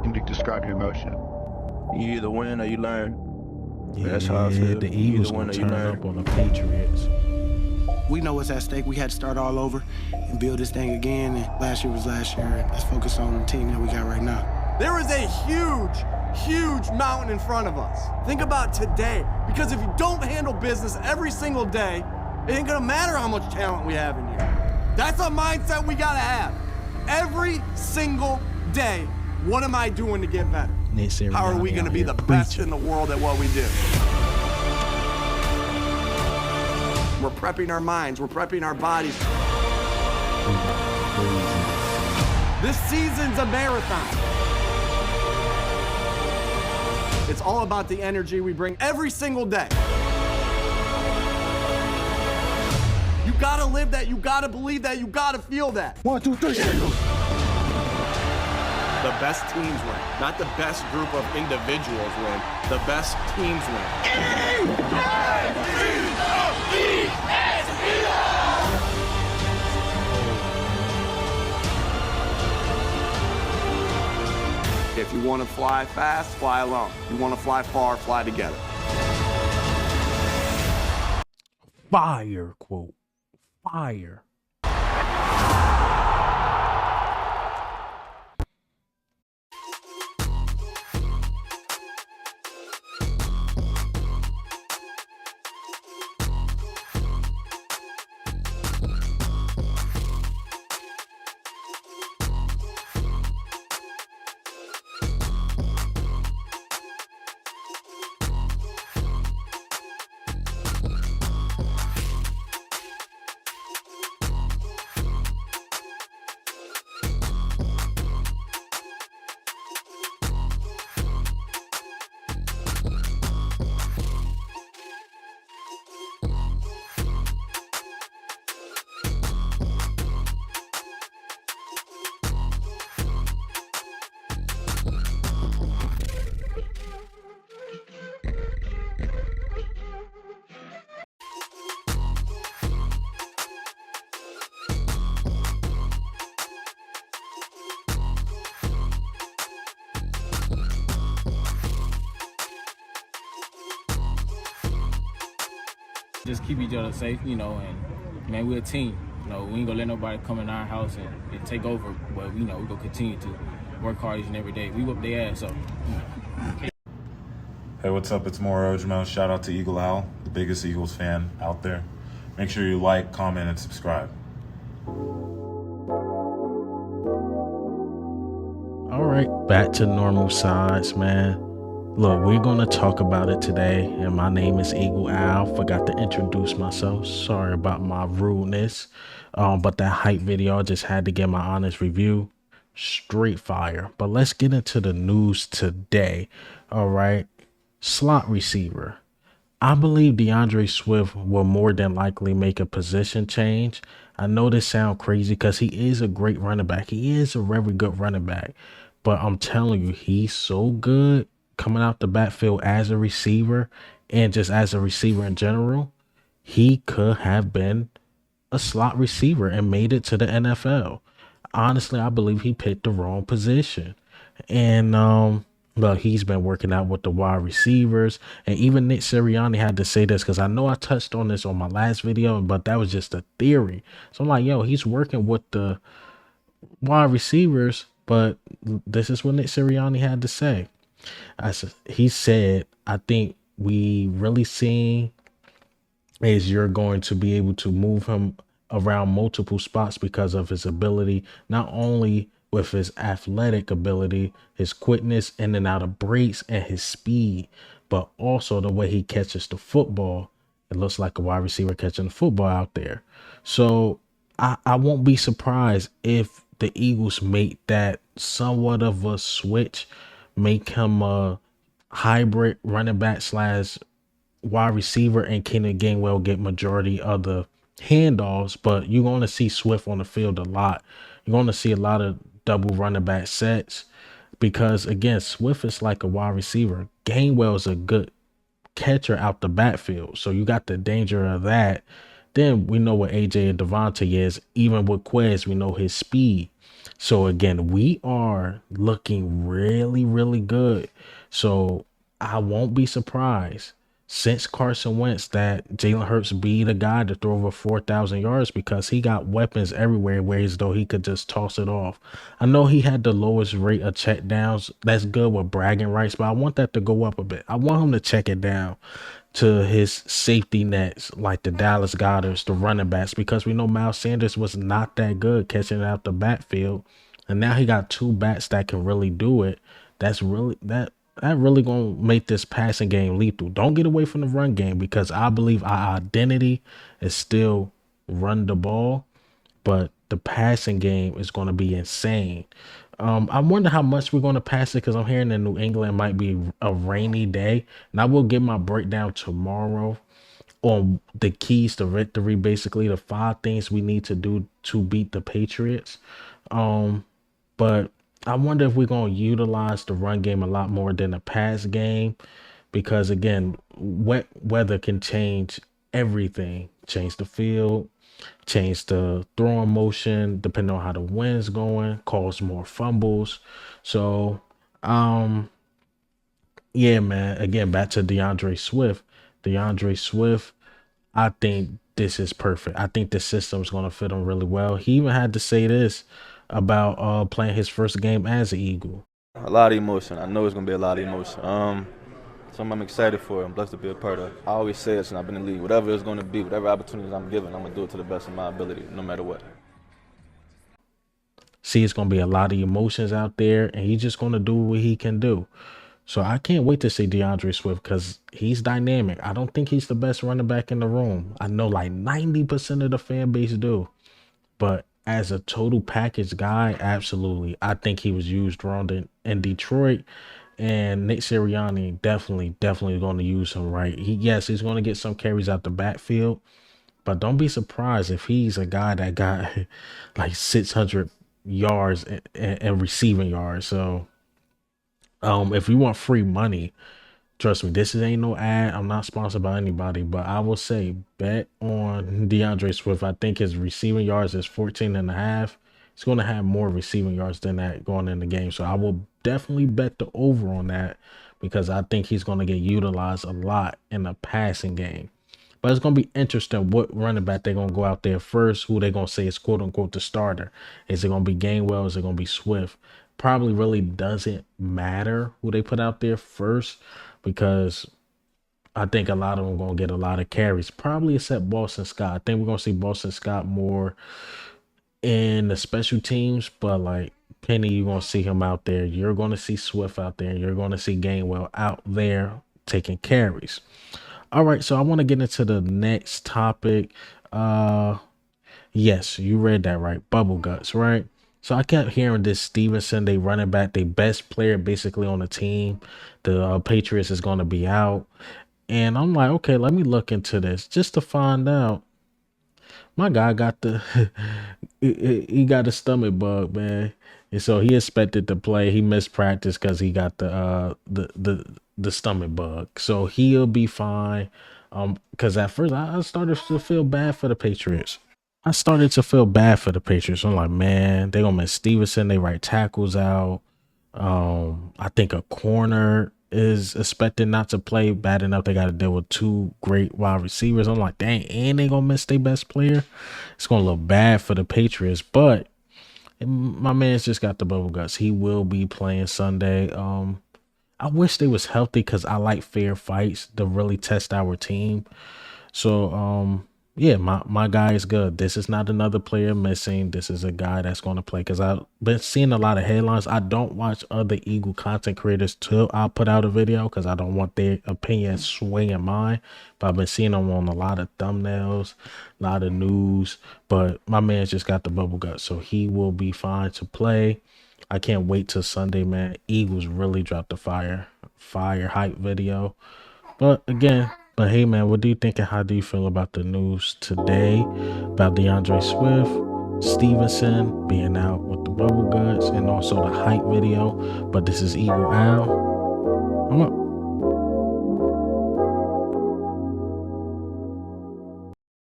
and to describe your emotion. You either win or you learn. Yeah, That's how I feel. the You Eagles either win gonna or you turn learn. up on the Patriots. We know what's at stake. We had to start all over and build this thing again. And last year was last year. And let's focus on the team that we got right now. There is a huge mountain in front of us. Think about today, because if you don't handle business every single day, it ain't gonna matter how much talent we have in you. That's a mindset we gotta have. Every single day, what am I doing to get better? Nick Sirianni How are we gonna out be here the best preaching. in the world at what we do? We're prepping our minds, we're prepping our bodies. This season's a marathon. It's all about the energy we bring every single day. You gotta live that, you gotta believe that, you gotta feel that. 1, 2, 3. The best teams win, not the best group of individuals win. The best teams win. If you want to fly fast, fly alone. You want to fly far, fly together. Fire quote. Fire. Just keep each other safe, you know, and man, we're a team. You know, we ain't gonna let nobody come in our house and take over, but you know, we're gonna continue to work hard each and every day. We whoop their ass up. Hey, what's up? It's Mauro Ojimo. Shout out to Eagle Owl, the biggest Eagles fan out there. Make sure you like, comment, and subscribe. All right, back to normal sides, man. Look, we're gonna talk about it today, and my name is Eagle Owl. Forgot to introduce myself. Sorry about my rudeness. But that hype video, I just had to get my honest review. Straight fire. But let's get into the news today. All right, slot receiver. I believe DeAndre Swift will more than likely make a position change. I know this sounds crazy because he is a great running back. He is a very good running back. But I'm telling you, he's so good coming out the backfield as a receiver and just as a receiver in general. He could have been a slot receiver and made it to the NFL. Honestly, I believe he picked the wrong position. And but he's been working out with the wide receivers, and even Nick Sirianni had to say this because I know I touched on this on my last video, but that was just a theory. So I'm like, yo, he's working with the wide receivers, but this is what Nick Sirianni had to say. He said, I think we really seeing is you're going to be able to move him around multiple spots because of his ability, not only with his athletic ability, his quickness in and out of breaks, and his speed, but also the way he catches the football. It looks like a wide receiver catching the football out there. So I won't be surprised if the Eagles make that somewhat of a switch, make him a hybrid running back slash wide receiver, and Keenan Gainwell get majority of the handoffs. But you're going to see Swift on the field a lot. You're going to see a lot of double running back sets because, again, Swift is like a wide receiver. Gainwell is a good catcher out the backfield, so you got the danger of that. Then we know what AJ and Devontae is. Even with Quez, we know his speed. So again, we are looking really, really good. So I won't be surprised since Carson Wentz that Jalen Hurts be the guy to throw over 4,000 yards because he got weapons everywhere, whereas though he could just toss it off. I know he had the lowest rate of check downs. That's good with bragging rights, but I want that to go up a bit. I want him to check it down to his safety nets like the Dallas Goederts, the running backs, because we know Miles Sanders was not that good catching it out the backfield. And now he got two backs that can really do it. That's really that really gonna make this passing game lethal. Don't get away from the run game because I believe our identity is still run the ball, but the passing game is going to be insane. I wonder how much we're going to pass it because I'm hearing in New England might be a rainy day, and I will give my breakdown tomorrow on the keys to victory, basically the 5 things we need to do to beat the Patriots. But I wonder if we're going to utilize the run game a lot more than the pass game because again, wet weather can change everything, change the field, change the throwing motion depending on how the wind's going, cause more fumbles. So yeah, man, again, back to DeAndre Swift, I think this is perfect. I think the system's going to fit him really well. He even had to say this about playing his first game as an Eagle. A lot of emotion. I know it's gonna be a lot of emotion. Something I'm excited for. I'm blessed to be a part of. I always say it since I've been in the league. Whatever it's gonna be, whatever opportunities I'm given, I'm gonna do it to the best of my ability, no matter what. See, it's going to be a lot of emotions out there, and he's just going to do what he can do. So I can't wait to see DeAndre Swift because he's dynamic. I don't think he's the best running back in the room. I know like 90% of the fan base do. But as a total package guy, absolutely. I think he was used wrong in Detroit. And Nick Sirianni definitely going to use him right. He's going to get some carries out the backfield. But don't be surprised if he's a guy that got like 600 yards and receiving yards. So if you want free money, trust me, this ain't no ad. I'm not sponsored by anybody, but I will say bet on DeAndre Swift. I think his receiving yards is 14.5. He's going to have more receiving yards than that going in the game. So I will definitely bet the over on that because I think he's going to get utilized a lot in the passing game. But it's going to be interesting what running back they're going to go out there first, who they're going to say is quote-unquote the starter. Is it going to be Gainwell? Is it going to be Swift? Probably really doesn't matter who they put out there first because I think a lot of them are going to get a lot of carries, probably except Boston Scott. I think we're going to see Boston Scott more in the special teams, but like Penny, you're going to see him out there. You're going to see Swift out there. You're going to see Gainwell out there taking carries. All right, so I want to get into the next topic. Yes, you read that right. Bubble guts, right? So I kept hearing this Stevenson, they running back, they best player basically on the team. The Patriots is going to be out. And I'm like, okay, let me look into this just to find out. My guy got the he got a stomach bug, man. And so he expected to play. He missed practice because he got the stomach bug. So he'll be fine. Because at first I started to feel bad for the Patriots. I'm like, man, they gonna miss Stevenson. They right tackles out. I think a corner is expected not to play. Bad enough they got to deal with 2 great wide receivers. I'm like, dang, and they gonna miss their best player. It's gonna look bad for the Patriots, but my man's just got the bubble guts. He will be playing Sunday. I wish they was healthy because I like fair fights to really test our team. So yeah, my guy is good. This is not another player missing. This is a guy that's going to play because I've been seeing a lot of headlines. I don't watch other Eagle content creators till I put out a video because I don't want their opinion swaying mine. But I've been seeing them on a lot of thumbnails, a lot of news. But my man's just got the bubble gut, so he will be fine to play. I can't wait till Sunday, man. Eagles really dropped the fire hype video. But again, hey man, what do you think and how do you feel about the news today about DeAndre Swift, Stevenson being out with the bubble guts, and also the hype video? But this is Eagle Al. I'm up.